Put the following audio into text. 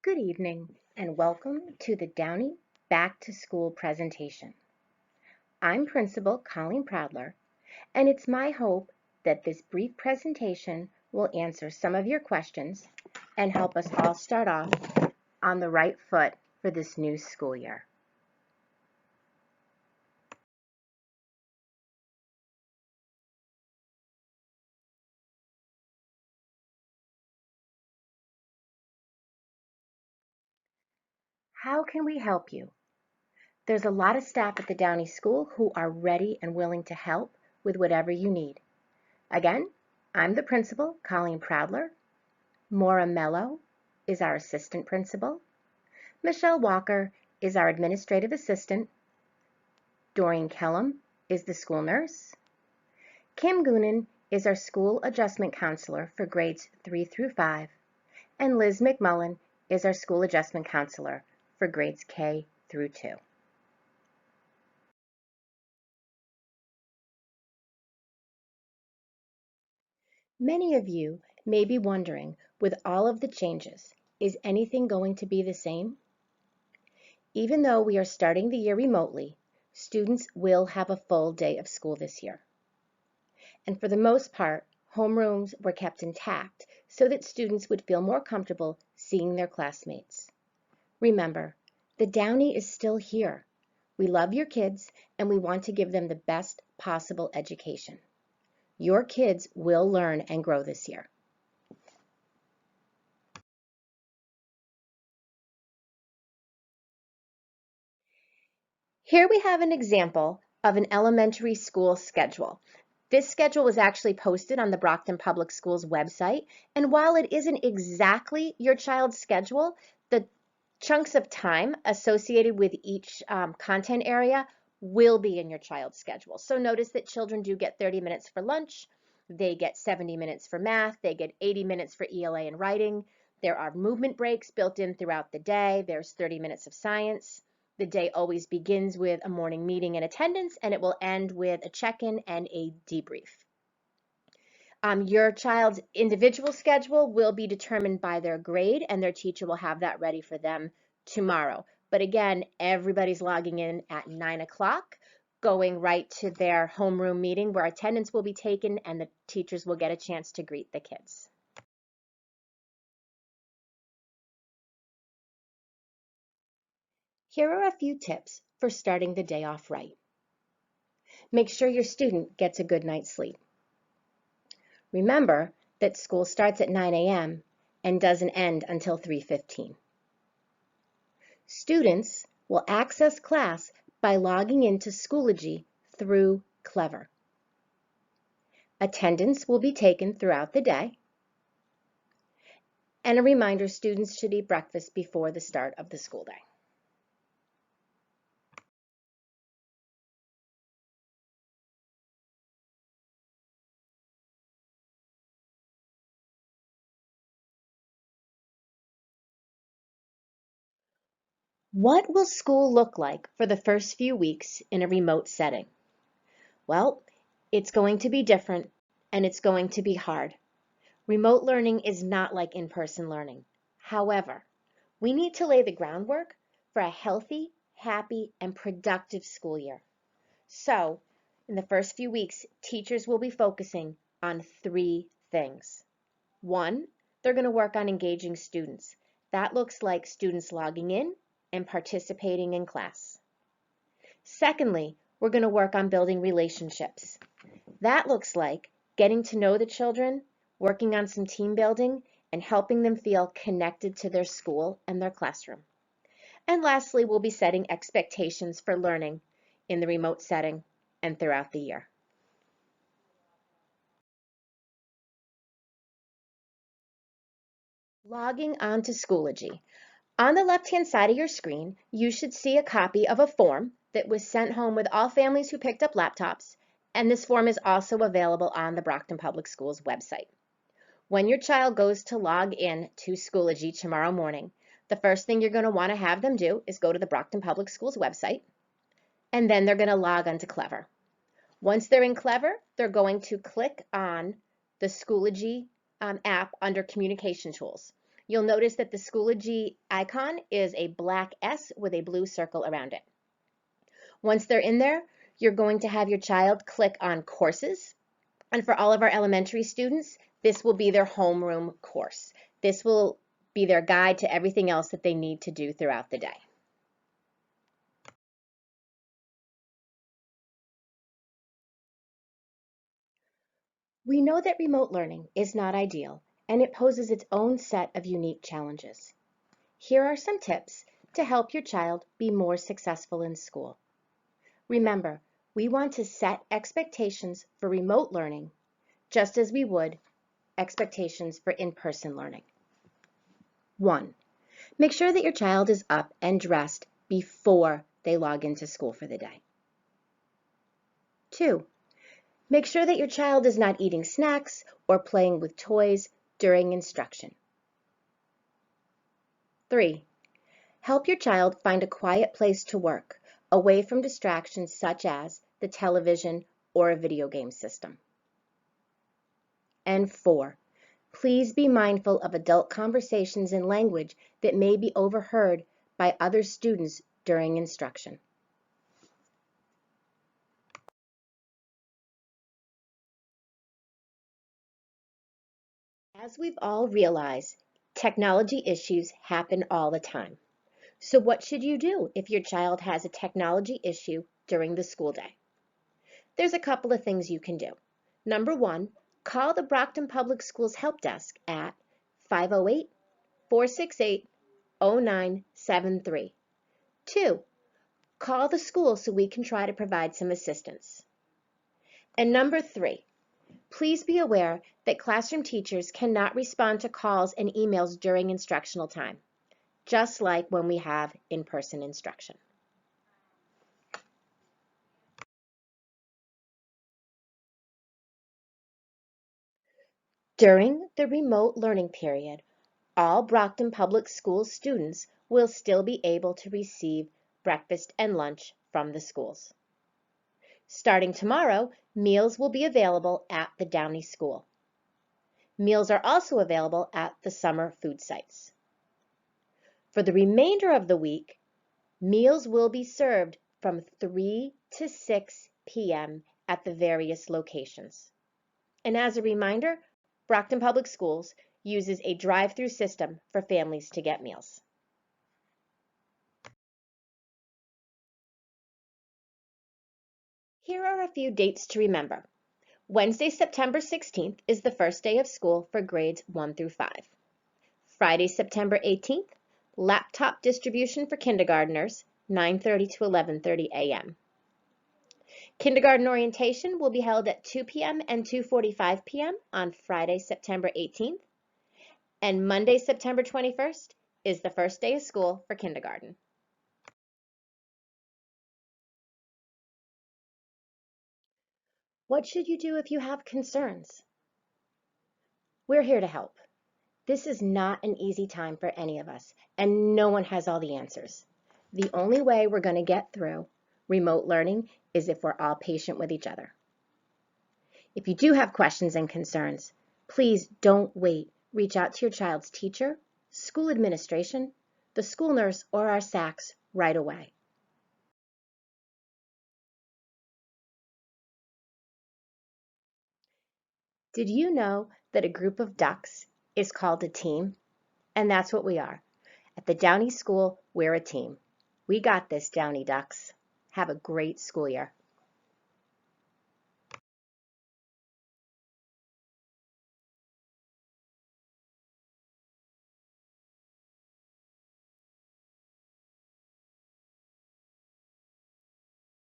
Good evening and welcome to the Downey Back to School presentation. I'm Principal Colleen Proudler, and it's my hope that this brief presentation will answer some of your questions and help us all start off on the right foot for this new school year. How can we help you? There's a lot of staff at the Downey School who are ready and willing to help with whatever you need. Again, I'm the principal, Colleen Proudler. Maura Mello is our assistant principal. Michelle Walker is our administrative assistant. Doreen Kellum is the school nurse. Kim Goonan is our school adjustment counselor for grades 3 through 5. And Liz McMullen is our school adjustment counselor for grades K through 2. Many of you may be wondering, with all of the changes, is anything going to be the same? Even though we are starting the year remotely, students will have a full day of school this year. And for the most part, homerooms were kept intact so that students would feel more comfortable seeing their classmates. Remember, the Downey is still here. We love your kids and we want to give them the best possible education. Your kids will learn and grow this year. Here we have an example of an elementary school schedule. This schedule was actually posted on the Brockton Public Schools website, and while it isn't exactly your child's schedule, the chunks of time associated with each content area will be in your child's schedule. So notice that children do get 30 minutes for lunch, they get 70 minutes for math, they get 80 minutes for ELA and writing. There are movement breaks built in throughout the day. There's 30 minutes of science. The day always begins with a morning meeting and attendance, and it will end with a check-in and a debrief. Your child's individual schedule will be determined by their grade, and their teacher will have that ready for them tomorrow. But again, everybody's logging in at 9 o'clock, going right to their homeroom meeting where attendance will be taken and the teachers will get a chance to greet the kids. Here are a few tips for starting the day off right. Make sure your student gets a good night's sleep. Remember that school starts at 9 a.m. and doesn't end until 3:15. Students will access class by logging into Schoology through Clever. Attendance will be taken throughout the day. And a reminder, students should eat breakfast before the start of the school day. What will school look like for the first few weeks in a remote setting? Well, it's going to be different and it's going to be hard. Remote learning is not like in-person learning. However, we need to lay the groundwork for a healthy, happy, and productive school year. So, in the first few weeks, teachers will be focusing on 3 things. 1, they're going to work on engaging students. That looks like students logging in and participating in class. Secondly, we're going to work on building relationships. That looks like getting to know the children, working on some team building, and helping them feel connected to their school and their classroom. And lastly, we'll be setting expectations for learning in the remote setting and throughout the year. Logging on to Schoology. On the left-hand side of your screen, you should see a copy of a form that was sent home with all families who picked up laptops, and this form is also available on the Brockton Public Schools website. When your child goes to log in to Schoology tomorrow morning, the first thing you're going to want to have them do is go to the Brockton Public Schools website, and then they're going to log on to Clever. Once they're in Clever, they're going to click on the Schoology app under Communication Tools. You'll notice that the Schoology icon is a black S with a blue circle around it. Once they're in there, you're going to have your child click on Courses. And for all of our elementary students, this will be their homeroom course. This will be their guide to everything else that they need to do throughout the day. We know that remote learning is not ideal, and it poses its own set of unique challenges. Here are some tips to help your child be more successful in school. Remember, we want to set expectations for remote learning just as we would expectations for in-person learning. 1. Make sure that your child is up and dressed before they log into school for the day. 2. Make sure that your child is not eating snacks or playing with toys during instruction. 3. Help your child find a quiet place to work, away from distractions such as the television or a video game system. And 4. Please be mindful of adult conversations and language that may be overheard by other students during instruction. As we've all realized, technology issues happen all the time. So what should you do if your child has a technology issue during the school day? There's a couple of things you can do. Number 1, call the Brockton Public Schools Help Desk at 508-468-0973. 2, call the school so we can try to provide some assistance. And number 3, please be aware that classroom teachers cannot respond to calls and emails during instructional time, just like when we have in-person instruction. During the remote learning period, all Brockton Public Schools students will still be able to receive breakfast and lunch from the schools. Starting tomorrow, meals will be available at the Downey School. Meals are also available at the summer food sites. For the remainder of the week, meals will be served from 3 to 6 p.m. at the various locations. And as a reminder, Brockton Public Schools uses a drive-through system for families to get meals. Here are a few dates to remember. Wednesday, September 16th is the first day of school for grades 1 through 5. Friday, September 18th, laptop distribution for kindergartners, 9:30 to 11:30 a.m. Kindergarten orientation will be held at 2 p.m. and 2:45 p.m. on Friday, September 18th, and Monday, September 21st is the first day of school for kindergarten. What should you do if you have concerns? We're here to help. This is not an easy time for any of us, and no one has all the answers. The only way we're going to get through remote learning is if we're all patient with each other. If you do have questions and concerns, please don't wait. Reach out to your child's teacher, school administration, the school nurse, or our SACs right away. Did you know that a group of ducks is called a team? And that's what we are. At the Downey School, we're a team. We got this, Downey Ducks. Have a great school year.